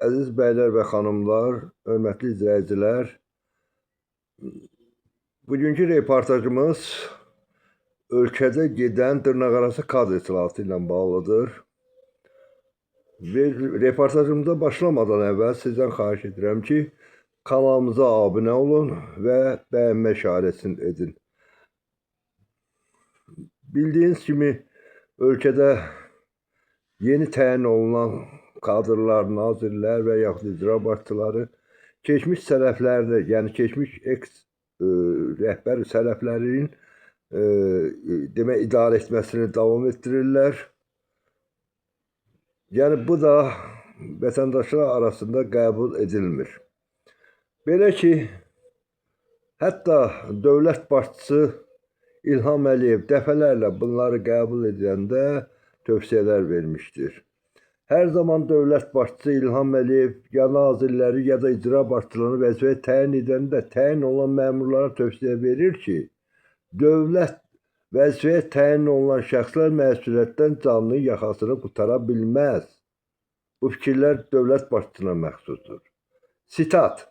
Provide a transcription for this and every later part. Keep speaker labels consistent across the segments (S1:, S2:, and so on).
S1: Əziz bəylər və xanımlar, hörmətli izləyicilər, bugünkü reportajımız ölkədə gedən dırnaqarası kadr islahatı ilə bağlıdır. Reportajımıza başlamadan əvvəl sizdən xahiş edirəm ki, kanalımıza abunə olun və bəyənmə işarəsini edin. Bildiyiniz kimi, ölkədə yeni təyin olunan kadrlar, nazirlər və yaxud icra başçıları keçmiş sələflərdə, yəni keçmiş rəhbər sələflərin idarə etməsini davam etdirirlər. Yəni bu da vətəndaşlar arasında qəbul edilmir. Belə ki, hətta dövlət başçısı İlham Əliyev dəfələrlə bunları qəbul edəndə tövsiyələr vermişdir. Hər zaman dövlət başçısı İlham Əliyev ya nazirləri ya da icra başçılarını vəzifəyə təyin edəndə təyin olan məmurlara tövsiyə verir ki, dövlət vəzifəyə təyin olunan şəxslər məsuliyyətdən canını yaxasını qutara bilməz. Bu fikirlər dövlət başçısına məxsusdur. Sitat: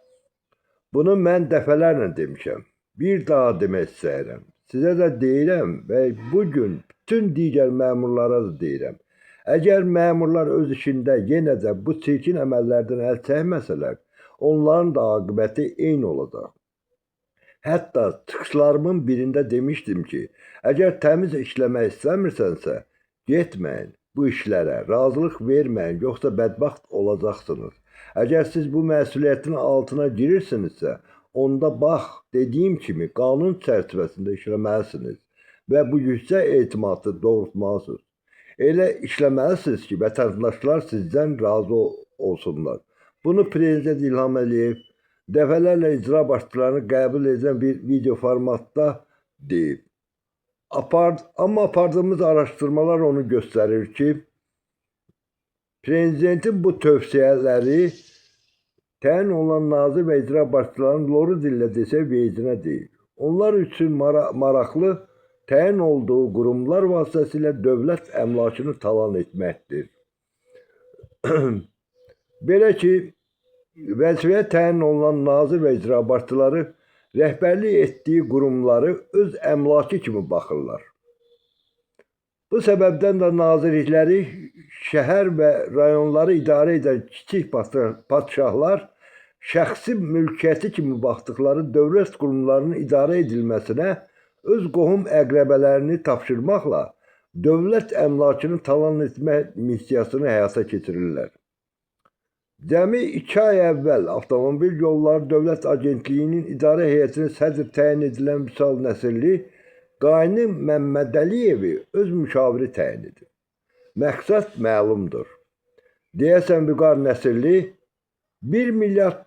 S1: bunu mən dəfələrlə demişəm, bir daha demək istəyirəm. Sizə də deyirəm və bugün bütün digər məmurlara da deyirəm. Əgər məmurlar öz işində yenə də bu çirkin əməllərdən əl çəkməsələr, onların da aqibəti eyni olacaq. Hətta çıxışlarımın birində demişdim ki, əgər təmiz işləmək istəmirsənsə, getməyin bu işlərə, razılıq verməyin, yoxsa bədbəxt olacaqsınız. Əgər siz bu məsuliyyətin altına girirsinizsə, onda bax, dediyim kimi qanun çərçivəsində işləməlisiniz və bu yüksək etimadı doğrultmalısınız. Elə işləməlisiniz ki, vətəndaşlar sizdən razı olsunlar. Bunu Prezident İlham Əliyev dəfələrlə icra başçılarını qəbul edən bir video formatda deyib. Amma apardığımız araşdırmalar onu göstərir ki, Prezidentin bu tövsiyələri təyin olan nazir və icra başçılarının loru dillə desə vecinə deyil. Onlar üçün maraqlı təyin olduğu qurumlar vasitəsilə dövlət əmlakını talan etməkdir. Belə ki, vəzifəyə təyin olunan nazir və icra başçıları rəhbərlik etdiyi qurumları öz əmlakı kimi baxırlar. Bu səbəbdən də nazirlikləri, şəhər və rayonları idarə edən kiçik padşahlar şəxsi mülkiyyəti kimi baxdıqları dövlət qurumlarının idarə edilməsinə öz qohum əqrəbələrini tapşırmaqla dövlət əmlakını talan etmə missiyasını həyata keçirirlər. Cəmi 2 ay əvvəl Avtomobil Yolları Dövlət Agentliyinin idarə heyətinə sədr təyin edilən Vüsal Nəsirli Qayni Məmmədəliyevi öz müşaviri təyin edir. Məqsəd məlumdur. Deyəsən Vüqar Nəsirli 1 milyard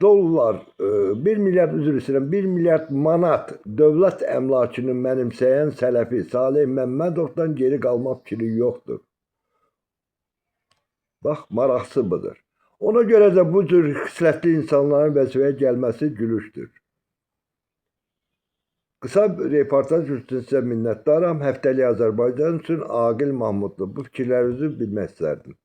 S1: manat dövlət əmlakını mənimsəyən sələfi Salih Məmmədovdan geri qalmaq fikri yoxdur. Bax, maraqsı budur. Ona görə də bu cür xislətli insanların vəzifəyə gəlməsi gülüşdür. Qısa reportaj üçün sizə minnətdaram. Həftəlik Azərbaycan üçün Aqil Mahmudlu. Bu fikirlərinizi bilmək istərdim.